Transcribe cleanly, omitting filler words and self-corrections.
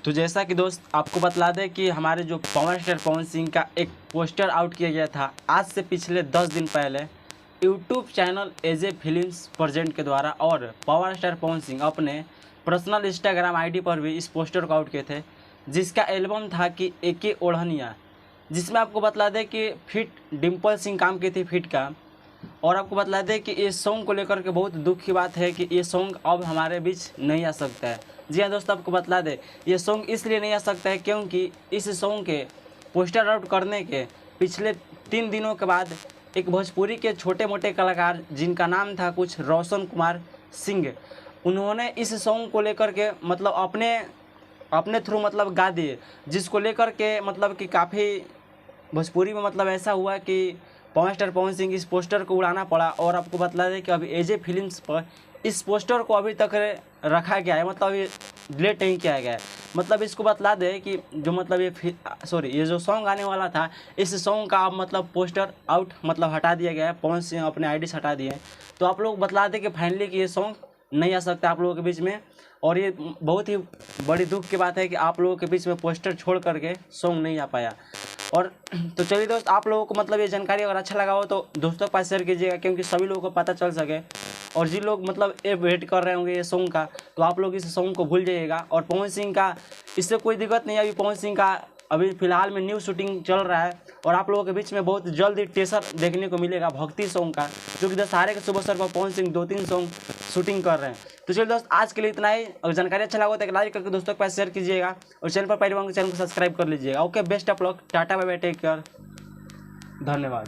तो जैसा कि दोस्त आपको बतला दें कि हमारे जो पावर स्टार पवन सिंह का एक पोस्टर आउट किया गया था आज से पिछले 10 दिन पहले यूट्यूब चैनल एजे फिल्म्स प्रेजेंट के द्वारा, और पावर स्टार पवन सिंह अपने पर्सनल इंस्टाग्राम आईडी पर भी इस पोस्टर को आउट किए थे, जिसका एल्बम था कि एके ओढ़निया, जिसमें आपको बतला दें कि फिट डिम्पल सिंह काम की थी फिट का। और आपको बतला दें कि इस सॉन्ग को लेकर के बहुत दुख की बात है कि ये सॉन्ग अब हमारे बीच नहीं आ सकता है। जी हाँ दोस्तों, आपको बतला दें ये सॉन्ग इसलिए नहीं आ सकता है क्योंकि इस सॉन्ग के पोस्टर आउट करने के पिछले 3 दिनों के बाद एक भोजपुरी के छोटे मोटे कलाकार जिनका नाम था कुछ रोशन कुमार सिंह, उन्होंने इस सॉन्ग को लेकर के मतलब अपने थ्रू मतलब गा दिए, जिसको लेकर के मतलब कि काफ़ी भोजपुरी में मतलब ऐसा हुआ कि पावर स्टार पवन सिंह इस पोस्टर को उड़ाना पड़ा। और आपको बतला दें कि अभी एजे फिल्म्स पर इस पोस्टर को अभी तक रखा गया है, मतलब ये डिलीट नहीं किया गया है। मतलब इसको बतला दें कि जो मतलब ये जो सॉन्ग आने वाला था, इस सॉन्ग का अब मतलब पोस्टर आउट मतलब हटा दिया गया है, पवन सिंह अपने आईडी से हटा दिए हैं। तो आप लोग बतला दें कि फाइनली कि ये सॉन्ग नहीं आ सकता आप लोगों के बीच में, और ये बहुत ही बड़ी दुख की बात है कि आप लोगों के बीच में पोस्टर छोड़ करके सॉन्ग नहीं आ पाया। और तो चलिए दोस्त, आप लोगों को मतलब ये जानकारी अगर अच्छा लगा हो तो दोस्तों के पास शेयर कीजिएगा, क्योंकि सभी लोगों को पता चल सके। और जिन लोग मतलब ये वेट कर रहे होंगे ये सॉन्ग का, तो आप लोग इस सॉन्ग को भूल जाइएगा। और पवन सिंह का इससे कोई दिक्कत नहीं है, अभी पवन सिंह का अभी फिलहाल में न्यू शूटिंग चल रहा है, और आप लोगों के बीच में बहुत जल्द ही टीजर देखने को मिलेगा भक्ति सॉन्ग का, जो कि दशहरे के शुभ अवसर पर पवन सिंह 2-3 सॉन्ग शूटिंग कर रहे हैं। तो चलिए दोस्त, आज के लिए इतना ही। अगर जानकारी अच्छा लगा तो एक लाइक करके दोस्तों के पास शेयर कीजिएगा, और चैनल पर पहले चैनल को सब्सक्राइब कर लीजिएगा। Okay, best of luck, tata bye bye, take care, धन्यवाद।